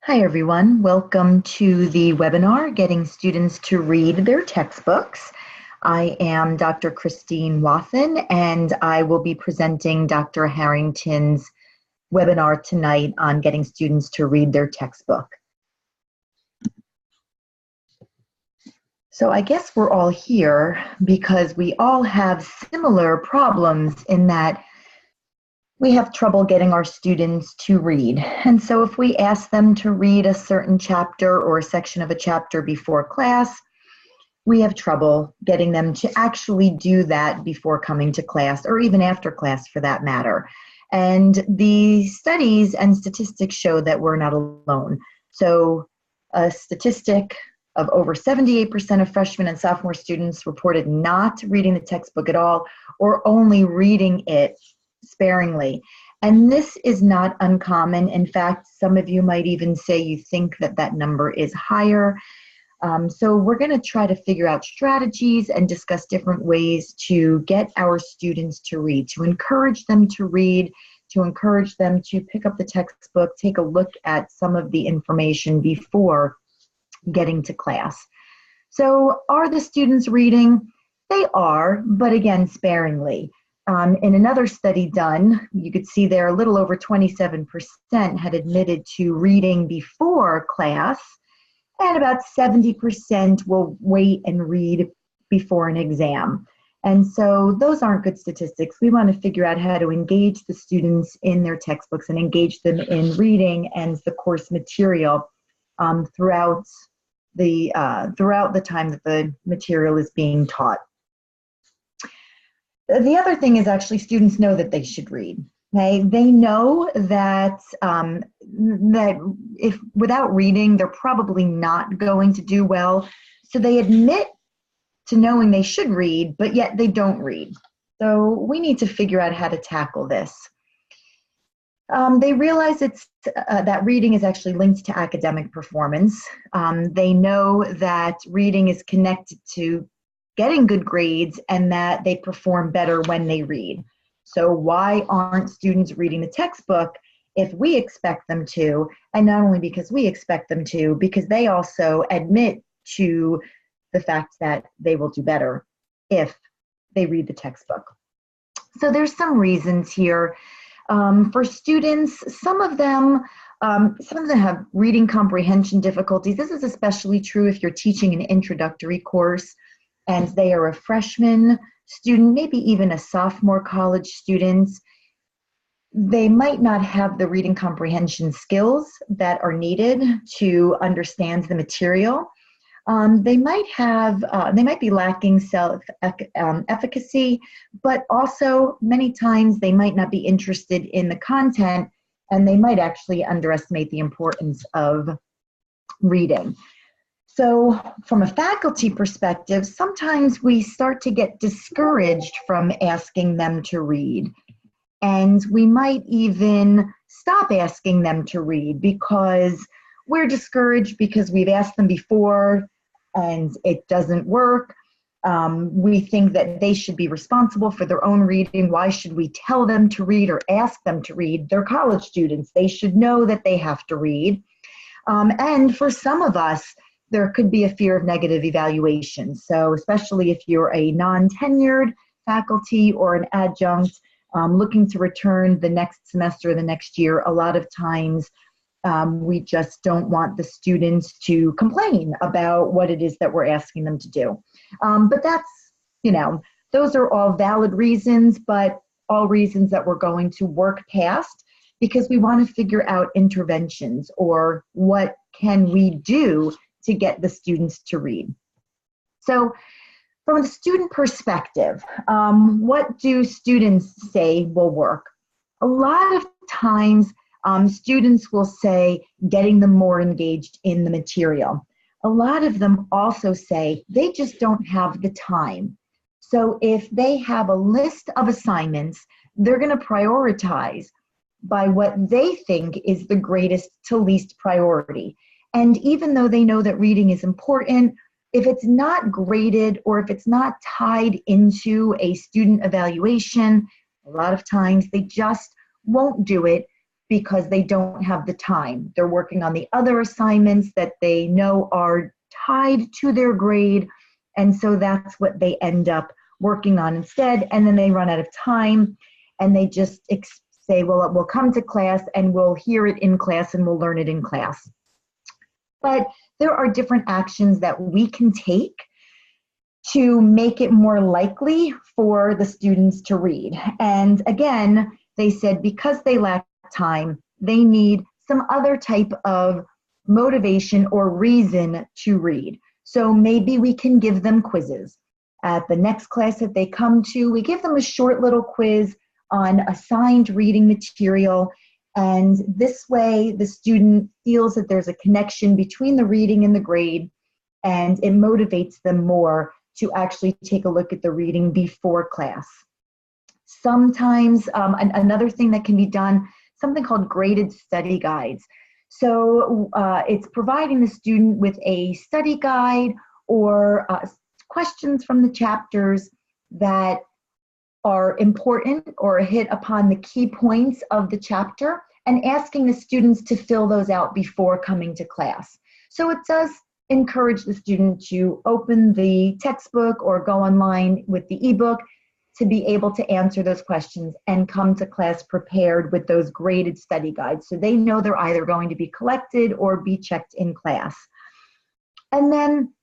Hi, everyone. Welcome to the webinar, Getting Students to Read Their Textbooks. I am Dr. Christine Wathen, and I will be presenting Dr. Harrington's webinar tonight on getting students to read their textbook. So I guess we're all here because we all have similar problems in that we have trouble getting our students to read. And so if we ask them to read a certain chapter or a section of a chapter before class, we have trouble getting them to actually do that before coming to class, or even after class for that matter. And the studies and statistics show that we're not alone. So a statistic of over 78% of freshmen and sophomore students reported not reading the textbook at all, or only reading it sparingly. And this is not uncommon. In fact, some of you might even say you think that that number is higher. So we're going to try to figure out strategies and discuss different ways to get our students to read, to encourage them to read, to encourage them to pick up the textbook, take a look at some of the information before getting to class. So are the students reading? They are, but again, sparingly. In another study done, you could see there a little over 27% had admitted to reading before class, and about 70% will wait and read before an exam. And so those aren't good statistics. We want to figure out how to engage the students in their textbooks and engage them in reading and the course material throughout the time that the material is being taught. The other thing is actually students know that they should read. Okay? They know that that if without reading, they're probably not going to do well. So they admit to knowing they should read, but yet they don't read. So we need to figure out how to tackle this. They realize that reading is actually linked to academic performance. They know that reading is connected to getting good grades and that they perform better when they read. So why aren't students reading the textbook if we expect them to? And not only because we expect them to, because they also admit to the fact that they will do better if they read the textbook. So there's some reasons here. For students, some of them have reading comprehension difficulties. This is especially true if you're teaching an introductory course and they are a freshman student, maybe even a sophomore college student. They might not have the reading comprehension skills that are needed to understand the material. They might be lacking self-efficacy, but also many times they might not be interested in the content, and they might actually underestimate the importance of reading. So from a faculty perspective, sometimes we start to get discouraged from asking them to read. And we might even stop asking them to read because we're discouraged because we've asked them before and it doesn't work. We think that they should be responsible for their own reading. Why should we tell them to read or ask them to read? They're college students. They should know that they have to read. And for some of us, there could be a fear of negative evaluation. So especially if you're a non-tenured faculty or an adjunct looking to return the next semester or the next year, a lot of times we just don't want the students to complain about what it is that we're asking them to do. But that's, those are all valid reasons, but all reasons that we're going to work past because we want to figure out interventions or what can we do to get the students to read. So from the student perspective, what do students say will work? A lot of times students will say getting them more engaged in the material. A lot of them also say they just don't have the time. So if they have a list of assignments, they're going to prioritize by what they think is the greatest to least priority. And even though they know that reading is important, if it's not graded or if it's not tied into a student evaluation, a lot of times they just won't do it because they don't have the time. They're working on the other assignments that they know are tied to their grade, and so that's what they end up working on instead, and then they run out of time, and they just say, well, we'll come to class and we'll hear it in class and we'll learn it in class. But there are different actions that we can take to make it more likely for the students to read. And again, they said because they lack time, they need some other type of motivation or reason to read. So maybe we can give them quizzes. At the next class that they come to, we give them a short little quiz on assigned reading material. And this way, the student feels that there's a connection between the reading and the grade, and it motivates them more to actually take a look at the reading before class. Sometimes another thing that can be done, something called graded study guides. So it's providing the student with a study guide or questions from the chapters that are important or hit upon the key points of the chapter, and asking the students to fill those out before coming to class. So it does encourage the student to open the textbook or go online with the ebook to be able to answer those questions and come to class prepared with those graded study guides, so they know they're either going to be collected or be checked in class. And then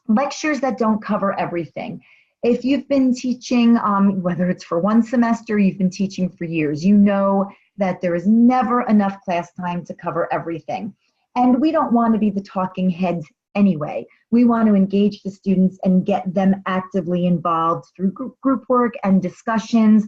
lectures that don't cover everything. If you've been teaching, whether it's for one semester, you've been teaching for years, you know that there is never enough class time to cover everything. And we don't want to be the talking heads anyway. We want to engage the students and get them actively involved through group work and discussions,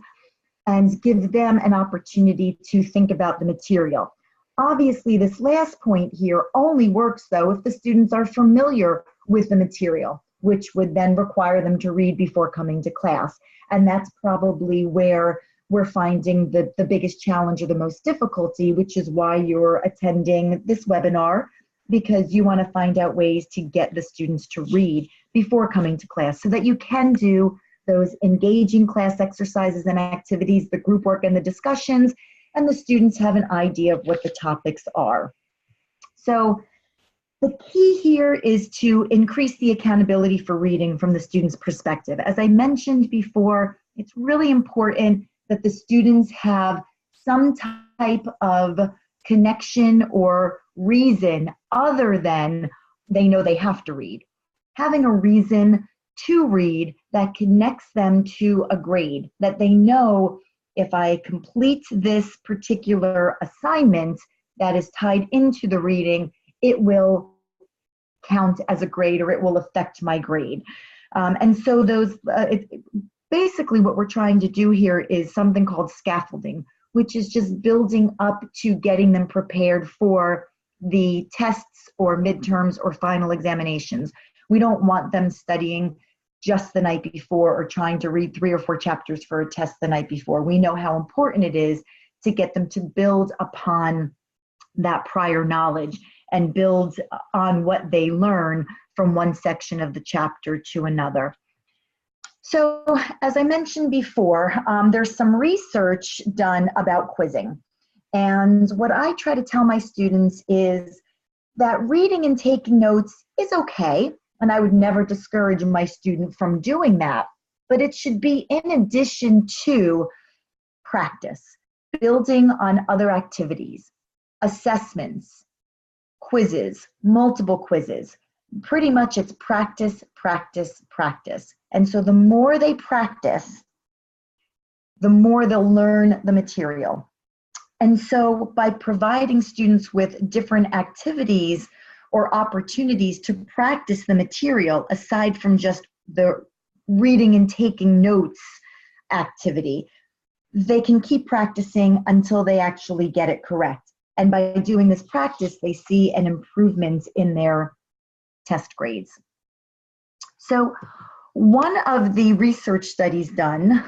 and give them an opportunity to think about the material. Obviously, this last point here only works though if the students are familiar with the material, which would then require them to read before coming to class. And that's probably where we're finding the biggest challenge or the most difficulty, which is why you're attending this webinar, because you want to find out ways to get the students to read before coming to class so that you can do those engaging class exercises and activities, the group work and the discussions, and the students have an idea of what the topics are. So the key here is to increase the accountability for reading from the student's perspective. As I mentioned before, it's really important that the students have some type of connection or reason other than they know they have to read. Having a reason to read that connects them to a grade, that they know if I complete this particular assignment that is tied into the reading, it will count as a grade or it will affect my grade. And so those, basically what we're trying to do here is something called scaffolding, which is just building up to getting them prepared for the tests or midterms or final examinations. We don't want them studying just the night before or trying to read 3 or 4 chapters for a test the night before. We know how important it is to get them to build upon that prior knowledge and build on what they learn from one section of the chapter to another. So as I mentioned before, there's some research done about quizzing. And what I try to tell my students is that reading and taking notes is okay, and I would never discourage my student from doing that, but it should be in addition to practice, building on other activities, assessments, quizzes, multiple quizzes. Pretty much it's practice, practice, practice. And so the more they practice, the more they'll learn the material. And so by providing students with different activities or opportunities to practice the material, aside from just the reading and taking notes activity, they can keep practicing until they actually get it correct. And by doing this practice, they see an improvement in their test grades. So one of the research studies done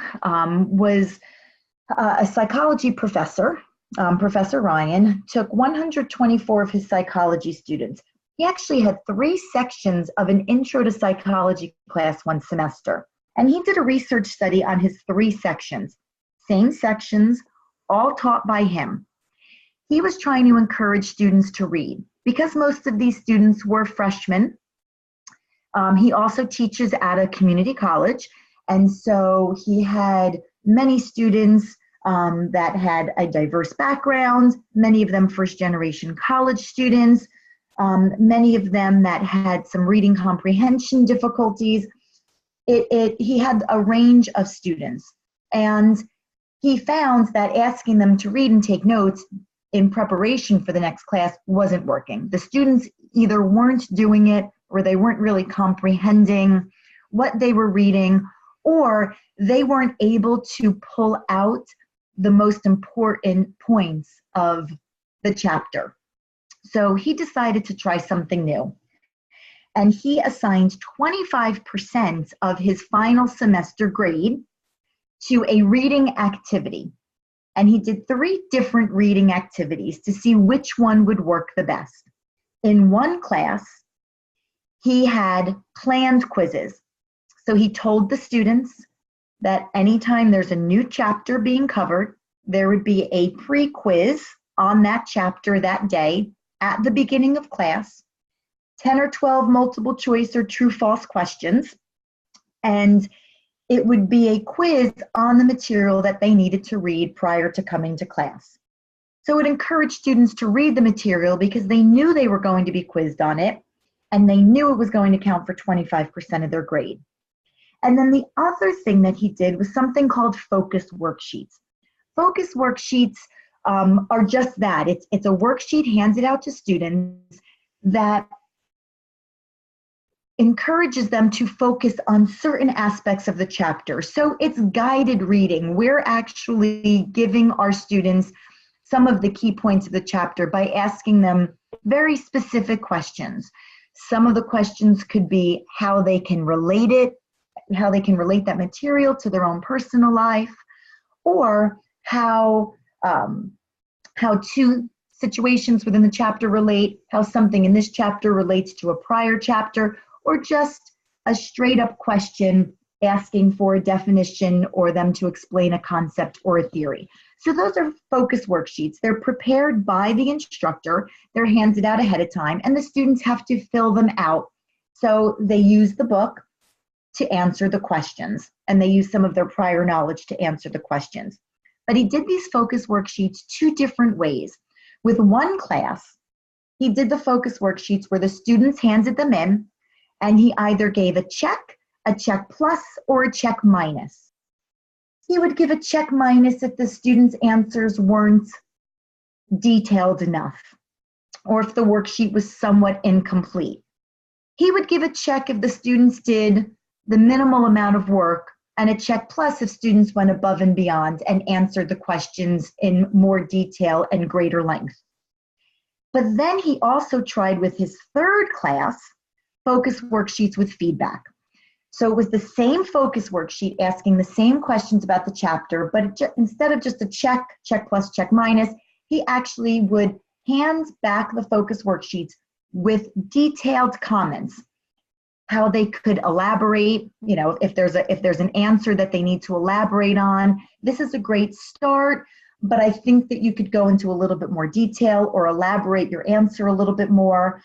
was a psychology professor, Professor Ryan, took 124 of his psychology students. He actually had 3 sections of an intro to psychology class one semester. And he did a research study on his 3 sections, same sections, all taught by him. he was trying to encourage students to read. Because most of these students were freshmen, he also teaches at a community college, and so he had many students that had a diverse background, many of them first-generation college students, many of them that had some reading comprehension difficulties. He had a range of students, and he found that asking them to read and take notes in preparation for the next class wasn't working. The students either weren't doing it or they weren't really comprehending what they were reading, or they weren't able to pull out the most important points of the chapter. So he decided to try something new. And he assigned 25% of his final semester grade to a reading activity. And he did 3 different reading activities to see which one would work the best. In one class, he had planned quizzes. So he told the students that anytime there's a new chapter being covered, there would be a pre-quiz on that chapter that day at the beginning of class, 10 or 12 multiple choice or true-false questions, and it would be a quiz on the material that they needed to read prior to coming to class. So it encouraged students to read the material because they knew they were going to be quizzed on it, and they knew it was going to count for 25% of their grade. And then the other thing that he did was something called focus worksheets. Focus worksheets are just that. It's a worksheet handed out to students that encourages them to focus on certain aspects of the chapter. So it's guided reading. We're actually giving our students some of the key points of the chapter by asking them very specific questions. Some of the questions could be how they can relate it, how they can relate that material to their own personal life, or how 2 situations within the chapter relate, how something in this chapter relates to a prior chapter, or just a straight up question asking for a definition or them to explain a concept or a theory. So those are focus worksheets. They're prepared by the instructor, they're handed out ahead of time, and the students have to fill them out. So they use the book to answer the questions, and they use some of their prior knowledge to answer the questions. But he did these focus worksheets 2 different ways. With one class, he did the focus worksheets where the students handed them in, and he either gave a check plus, or a check minus. He would give a check minus if the students' answers weren't detailed enough, or if the worksheet was somewhat incomplete. He would give a check if the students did the minimal amount of work, and a check plus if students went above and beyond and answered the questions in more detail and greater length. But then he also tried with his 3rd class, focus worksheets with feedback. So it was the same focus worksheet asking the same questions about the chapter, but instead of just a check plus, check minus, he actually would hand back the focus worksheets with detailed comments, how they could elaborate, if there's an answer that they need to elaborate on. This is a great start, but I think that you could go into a little bit more detail or elaborate your answer a little bit more,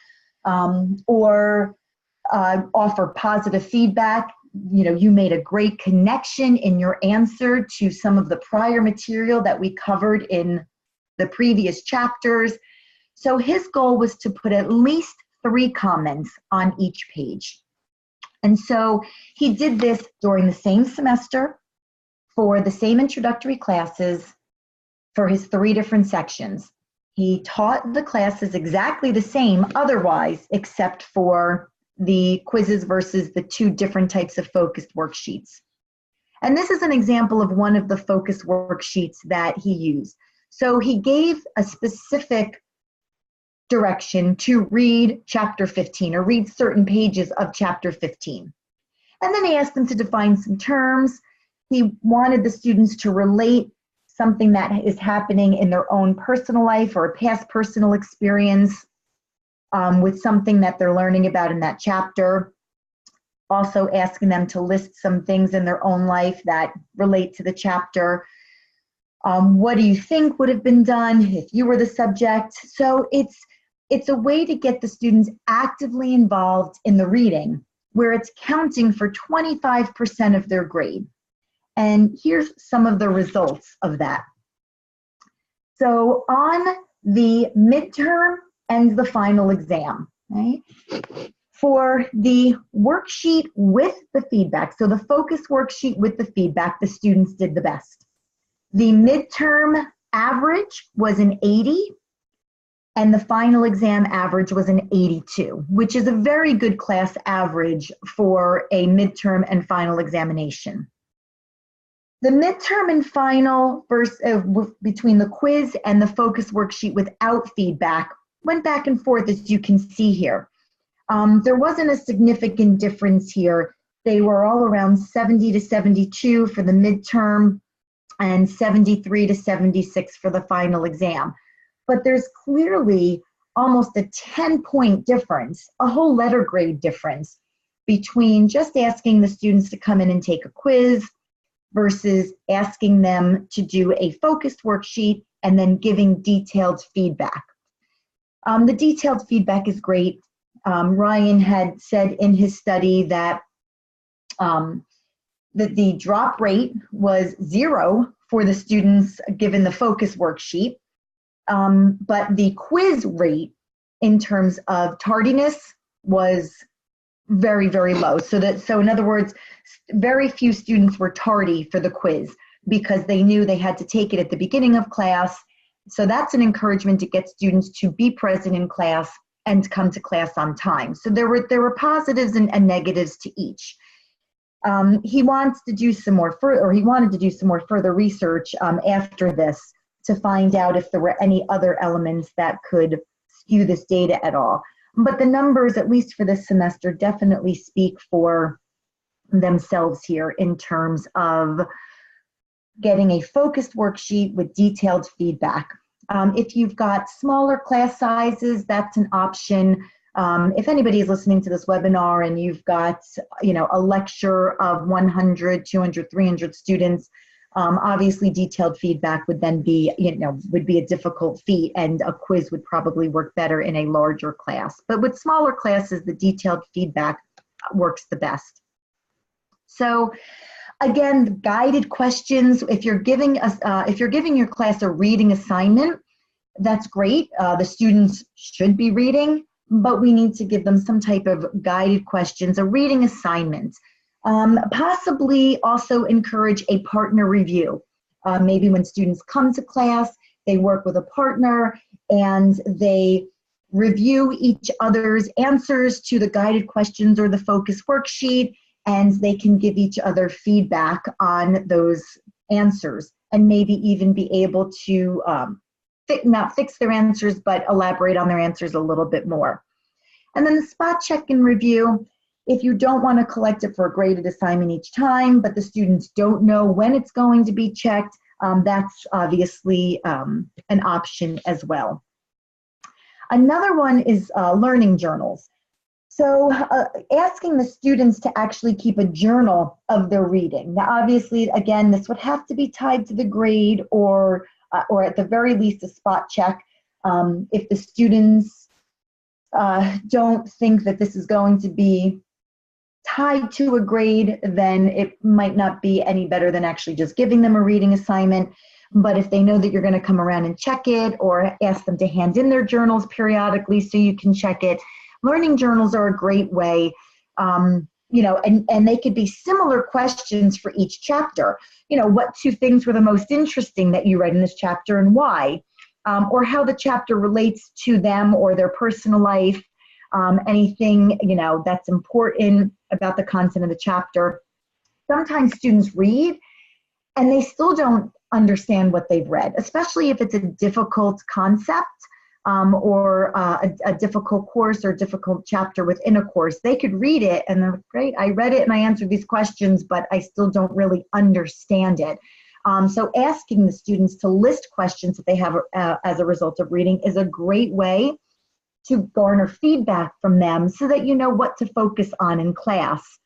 or offer positive feedback. You made a great connection in your answer to some of the prior material that we covered in the previous chapters. So his goal was to put at least 3 comments on each page. And so he did this during the same semester for the same introductory classes for his 3 different sections. He taught the classes exactly the same otherwise, except for the quizzes versus the 2 different types of focused worksheets. And this is an example of one of the focus worksheets that he used. So he gave a specific direction to read chapter 15 or read certain pages of chapter 15. And then he asked them to define some terms. He wanted the students to relate something that is happening in their own personal life or a past personal experience with something that they're learning about in that chapter. Also asking them to list some things in their own life that relate to the chapter. What do you think would have been done if you were the subject? So it's a way to get the students actively involved in the reading, where it's counting for 25% of their grade. And here's some of the results of that. So on the midterm and the final exam, right? For the worksheet with the feedback, so the focus worksheet with the feedback, the students did the best. The midterm average was an 80, and the final exam average was an 82, which is a very good class average for a midterm and final examination. The midterm and final between the quiz and the focus worksheet without feedback went back and forth, as you can see here. There wasn't a significant difference here. They were all around 70 to 72 for the midterm and 73 to 76 for the final exam. But there's clearly almost a 10-point difference, a whole letter grade difference between just asking the students to come in and take a quiz versus asking them to do a focused worksheet and then giving detailed feedback. The detailed feedback is great. Ryan had said in his study that the drop rate was 0 for the students given the focus worksheet, but the quiz rate in terms of tardiness was very, very low. So in other words, very few students were tardy for the quiz because they knew they had to take it at the beginning of class. So that's an encouragement to get students to be present in class and come to class on time. So there were positives and negatives to each. He wanted to do some more further research after this to find out if there were any other elements that could skew this data at all. But the numbers, at least for this semester, definitely speak for themselves here in terms of getting a focused worksheet with detailed feedback. If you've got smaller class sizes, that's an option. If anybody is listening to this webinar and you've got, a lecture of 100, 200, 300 students, obviously detailed feedback would then be, would be a difficult feat, and a quiz would probably work better in a larger class. But with smaller classes, the detailed feedback works the best. So again, guided questions. If you're giving your class a reading assignment, that's great. The students should be reading, but we need to give them some type of guided questions, a reading assignment. Possibly also encourage a partner review. Maybe when students come to class, they work with a partner and they review each other's answers to the guided questions or the focus worksheet, and they can give each other feedback on those answers and maybe even be able to not fix their answers, but elaborate on their answers a little bit more. And then the spot check and review. If you don't want to collect it for a graded assignment each time, but the students don't know when it's going to be checked, that's obviously an option as well. Another one is learning journals. So asking the students to actually keep a journal of their reading. Now, obviously, again, this would have to be tied to the grade or at the very least a spot check. If the students don't think that this is going to be tied to a grade, then it might not be any better than actually just giving them a reading assignment. But if they know that you're going to come around and check it, or ask them to hand in their journals periodically so you can check it, learning journals are a great way, and they could be similar questions for each chapter. What 2 things were the most interesting that you read in this chapter and why? Or how the chapter relates to them or their personal life, anything, that's important about the content of the chapter. Sometimes students read and they still don't understand what they've read, especially if it's a difficult concept or a difficult course or difficult chapter within a course. They could read it and they're like, great, I read it and I answered these questions, but I still don't really understand it. So asking the students to list questions that they have as a result of reading is a great way to garner feedback from them so that you know what to focus on in class.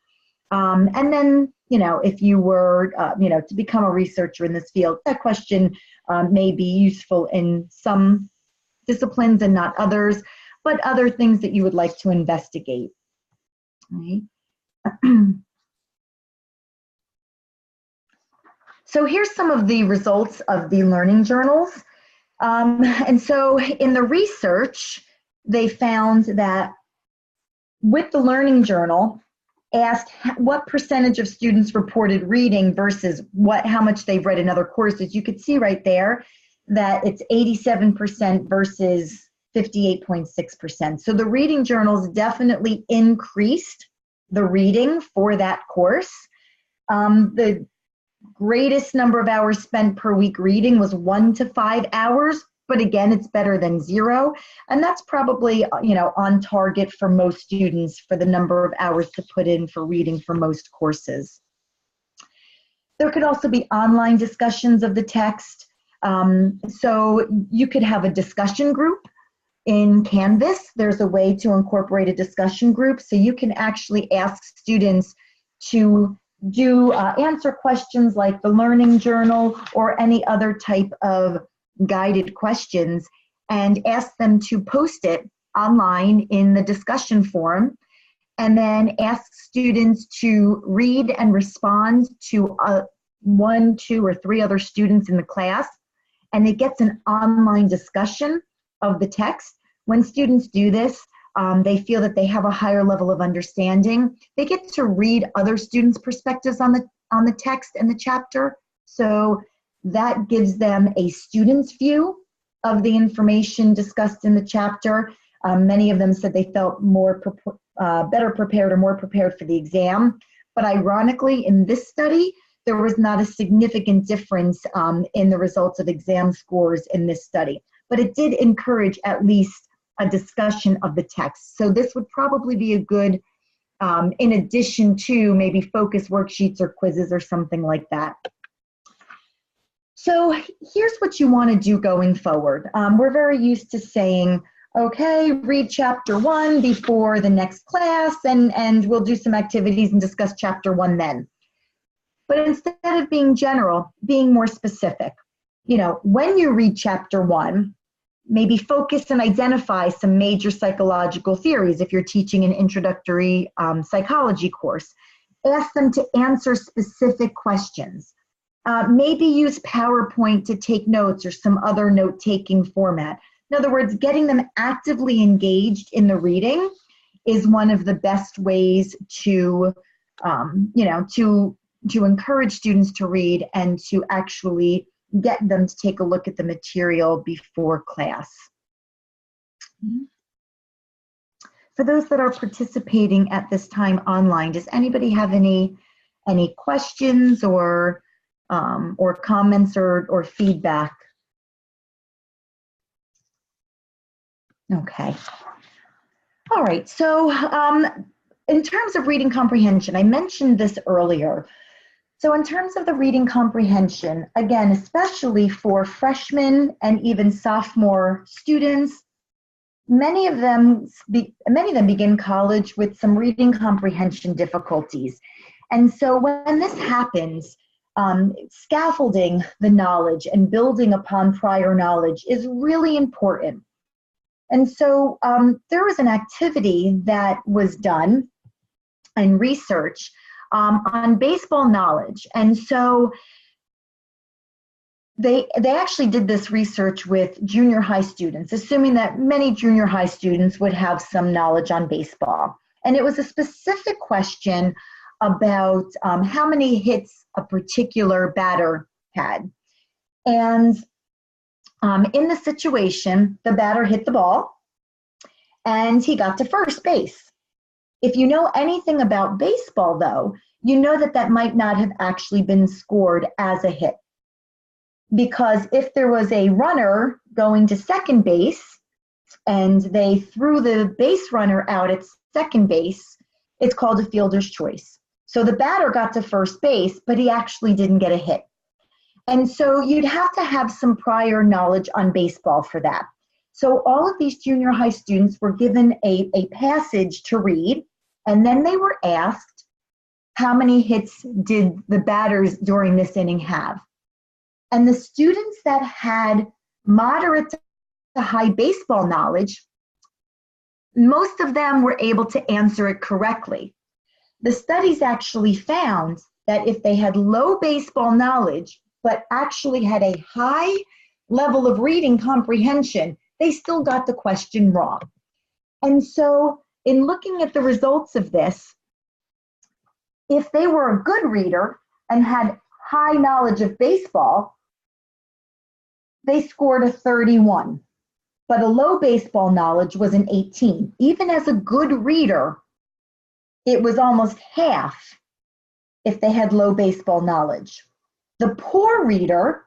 And then, if you were, to become a researcher in this field, that question may be useful in some disciplines and not others, but other things that you would like to investigate. Right? So here's some of the results of the learning journals. And so in the research, they found that with the learning journal, asked what percentage of students reported reading versus how much they've read in other courses. You could see right there that it's 87% versus 58.6%. So the reading journals definitely increased the reading for that course. The greatest number of hours spent per week reading was 1 to 5 hours, but again, it's better than 0. And that's probably, on target for most students for the number of hours to put in for reading for most courses. There could also be online discussions of the text. So you could have a discussion group in Canvas. There's a way to incorporate a discussion group. So you can actually ask students to answer questions like the learning journal or any other type of guided questions and ask them to post it online in the discussion forum, and then ask students to read and respond to 1, 2, or 3 other students in the class, and it gets an online discussion of the text. When students do this, they feel that they have a higher level of understanding. They get to read other students' perspectives on the text and the chapter. So that gives them a student's view of the information discussed in the chapter. Many of them said they felt better prepared or more prepared for the exam. But ironically, in this study, there was not a significant difference in the results of exam scores in this study. But it did encourage at least a discussion of the text. So this would probably be a good, in addition to maybe focus worksheets or quizzes or something like that. So here's what you want to do going forward. We're very used to saying, okay, read chapter 1 before the next class, and we'll do some activities and discuss chapter 1 then. But instead of being general, being more specific. When you read chapter 1, maybe focus and identify some major psychological theories if you're teaching an introductory psychology course. Ask them to answer specific questions. Maybe use PowerPoint to take notes or some other note-taking format. In other words, getting them actively engaged in the reading is one of the best ways to encourage students to read and to actually get them to take a look at the material before class. For those that are participating at this time online, does anybody have any questions or comments or feedback? Okay. All right. So in terms of reading comprehension, I mentioned this earlier. So in terms of the reading comprehension, again, especially for freshmen and even sophomore students, many of them begin college with some reading comprehension difficulties. And so when this happens, scaffolding the knowledge and building upon prior knowledge is really important. And so there was an activity that was done in research on baseball knowledge. And so they actually did this research with junior high students, assuming that many junior high students would have some knowledge on baseball. And it was a specific question about how many hits a particular batter had. And in the situation, the batter hit the ball and he got to first base. If you know anything about baseball, though, you know that that might not have actually been scored as a hit. Because if there was a runner going to second base and they threw the base runner out at second base, it's called a fielder's choice. So the batter got to first base, but he actually didn't get a hit. And so you'd have to have some prior knowledge on baseball for that. So all of these junior high students were given a passage to read, and then they were asked how many hits did the batters during this inning have? And the students that had moderate to high baseball knowledge, most of them were able to answer it correctly. The studies actually found that if they had low baseball knowledge, but actually had a high level of reading comprehension, they still got the question wrong. And so in looking at the results of this, if they were a good reader and had high knowledge of baseball, they scored a 31. But a low baseball knowledge was an 18. Even as a good reader, it was almost half if they had low baseball knowledge. The poor reader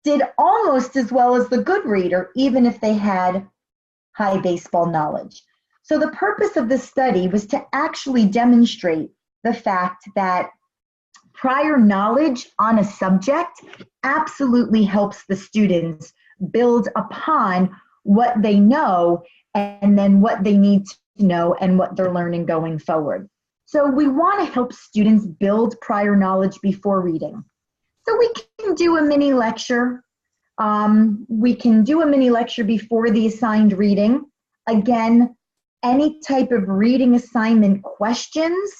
did almost as well as the good reader, even if they had high baseball knowledge. So the purpose of this study was to actually demonstrate the fact that prior knowledge on a subject absolutely helps the students build upon what they know and then what they need to know and what they're learning going forward. So we want to help students build prior knowledge before reading. So we can do a mini lecture. We can do a mini lecture before the assigned reading. Again, any type of reading assignment questions,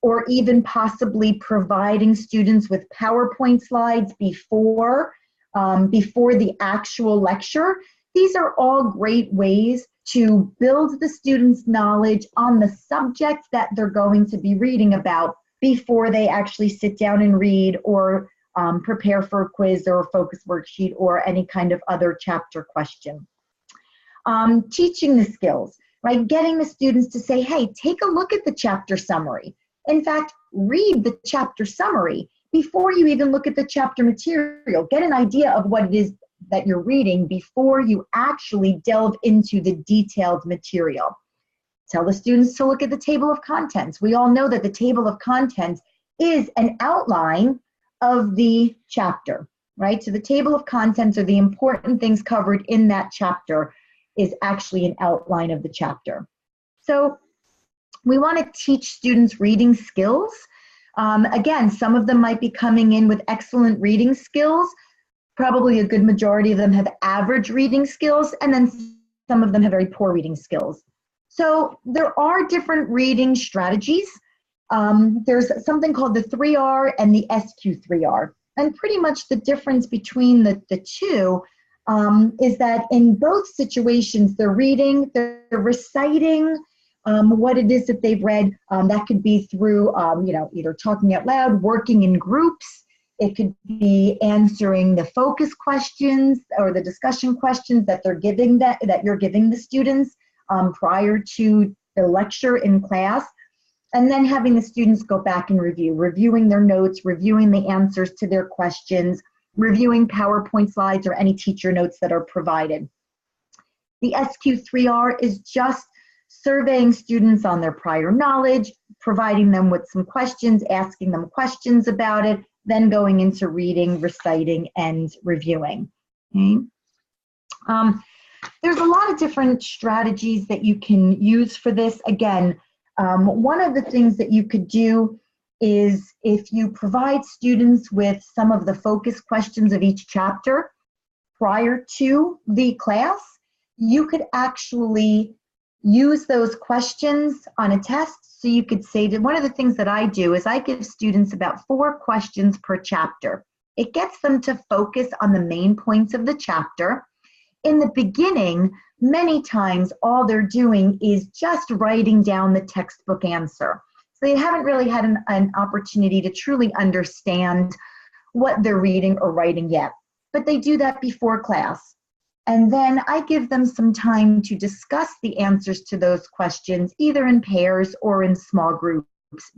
or even possibly providing students with PowerPoint slides before the actual lecture. These are all great ways to build the students' knowledge on the subject that they're going to be reading about before they actually sit down and read or prepare for a quiz or a focus worksheet or any kind of other chapter question. Teaching the skills, right? Getting the students to say, hey, take a look at the chapter summary. In fact, read the chapter summary before you even look at the chapter material. Get an idea of what it is that you're reading before you actually delve into the detailed material. Tell the students to look at the table of contents. We all know that the table of contents is an outline of the chapter, right? So the table of contents, or the important things covered in that chapter, is actually an outline of the chapter. So we want to teach students reading skills. Again, some of them might be coming in with excellent reading skills. Probably a good majority of them have average reading skills, and then some of them have very poor reading skills. So there are different reading strategies. There's something called the 3R and the SQ3R. And pretty much the difference between the two is that in both situations, they're reading, they're reciting what it is that they've read. That could be through either talking out loud, working in groups. It could be answering the focus questions or the discussion questions that they're giving that you're giving the students prior to the lecture in class, and then having the students go back and reviewing their notes, reviewing the answers to their questions, reviewing PowerPoint slides or any teacher notes that are provided. The SQ3R is just surveying students on their prior knowledge, providing them with some questions, asking them questions about it, then going into reading, reciting, and reviewing. Okay. There's a lot of different strategies that you can use for this. Again, one of the things that you could do is if you provide students with some of the focus questions of each chapter prior to the class, you could actually use those questions on a test. So you could say that one of the things that I do is I give students about 4 questions per chapter. It gets them to focus on the main points of the chapter. In the beginning, many times all they're doing is just writing down the textbook answer. So they haven't really had an opportunity to truly understand what they're reading or writing yet. But they do that before class. And then I give them some time to discuss the answers to those questions, either in pairs or in small groups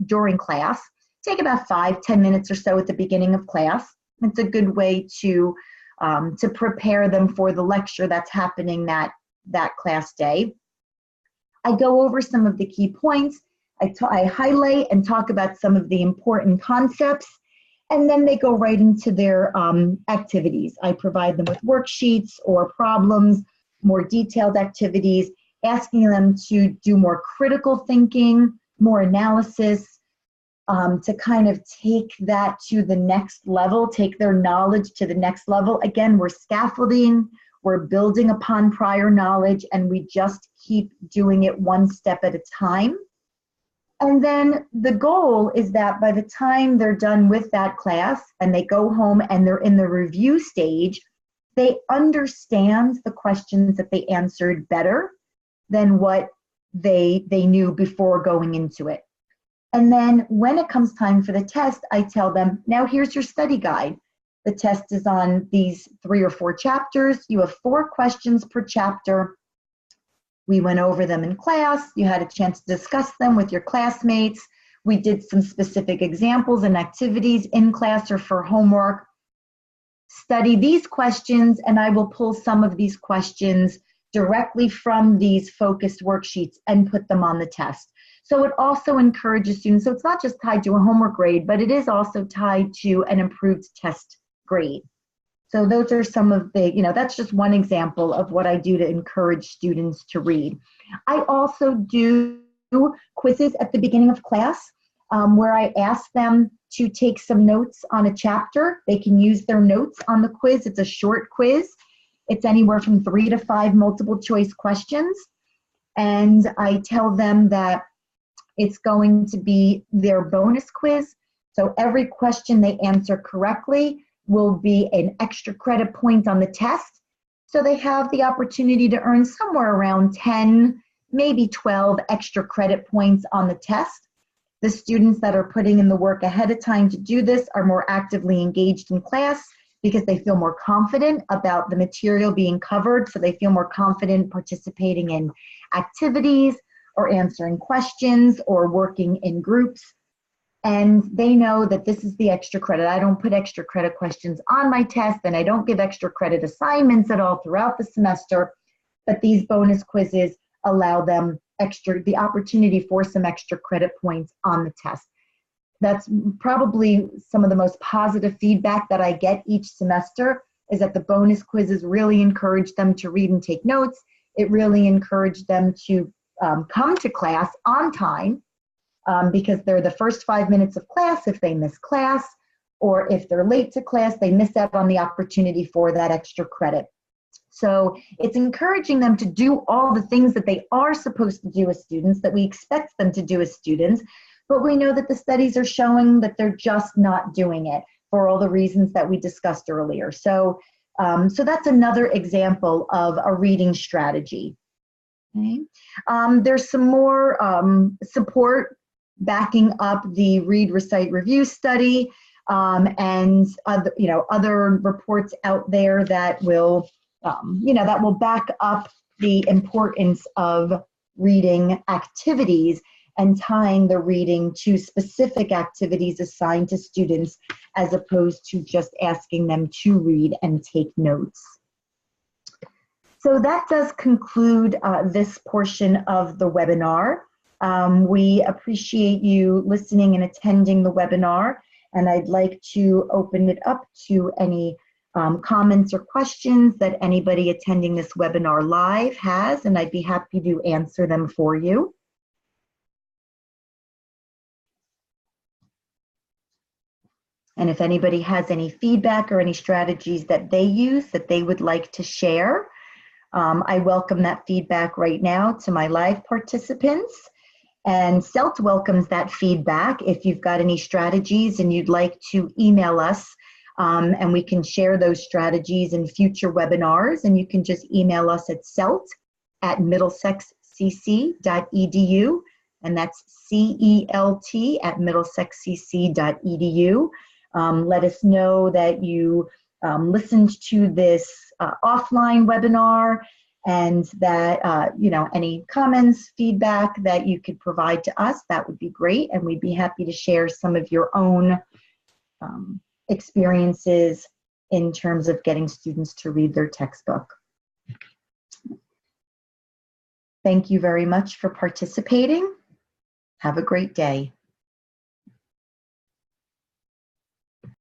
during class. Take about 5-10 minutes or so at the beginning of class. It's a good way to prepare them for the lecture that's happening that class day. I go over some of the key points. I highlight and talk about some of the important concepts, and then they go right into their activities. I provide them with worksheets or problems, more detailed activities, asking them to do more critical thinking, more analysis, to kind of take that to the next level, take their knowledge to the next level. Again, we're scaffolding, we're building upon prior knowledge, and we just keep doing it one step at a time. And then the goal is that by the time they're done with that class and they go home and they're in the review stage, they understand the questions that they answered better than what they knew before going into it. And then when it comes time for the test, I tell them, now here's your study guide. The test is on these 3 or 4 chapters. You have 4 questions per chapter. We went over them in class. You had a chance to discuss them with your classmates. We did some specific examples and activities in class or for homework. Study these questions, and I will pull some of these questions directly from these focused worksheets and put them on the test. So it also encourages students, so it's not just tied to a homework grade, but it is also tied to an improved test grade. So those are some of the, that's just one example of what I do to encourage students to read. I also do quizzes at the beginning of class where I ask them to take some notes on a chapter. They can use their notes on the quiz. It's a short quiz. It's anywhere from 3 to 5 multiple choice questions. And I tell them that it's going to be their bonus quiz. So every question they answer correctly will be an extra credit point on the test. So they have the opportunity to earn somewhere around 10, maybe 12 extra credit points on the test. The students that are putting in the work ahead of time to do this are more actively engaged in class because they feel more confident about the material being covered. So they feel more confident participating in activities or answering questions or working in groups. And they know that this is the extra credit. I don't put extra credit questions on my test, and I don't give extra credit assignments at all throughout the semester, but these bonus quizzes allow them the opportunity for some extra credit points on the test. That's probably some of the most positive feedback that I get each semester, is that the bonus quizzes really encourage them to read and take notes. It really encouraged them to come to class on time, because they're the first 5 minutes of class. If they miss class, or if they're late to class, they miss out on the opportunity for that extra credit. So it's encouraging them to do all the things that they are supposed to do as students, that we expect them to do as students, but we know that the studies are showing that they're just not doing it for all the reasons that we discussed earlier. So that's another example of a reading strategy. Okay. There's some more support backing up the Read, Recite, Review study, and other reports out there that will back up the importance of reading activities and tying the reading to specific activities assigned to students, as opposed to just asking them to read and take notes. So that does conclude this portion of the webinar. We appreciate you listening and attending the webinar, and I'd like to open it up to any comments or questions that anybody attending this webinar live has, and I'd be happy to answer them for you. And if anybody has any feedback or any strategies that they use that they would like to share, I welcome that feedback right now to my live participants. And CELT welcomes that feedback. If you've got any strategies and you'd like to email us, and we can share those strategies in future webinars, and you can just email us at celt@middlesexcc.edu, and that's CELT@middlesexcc.edu. Let us know that you listened to this offline webinar, and that any comments, feedback that you could provide to us, that would be great, and we'd be happy to share some of your own experiences in terms of getting students to read their textbook. Thank you very much for participating. Have a great day.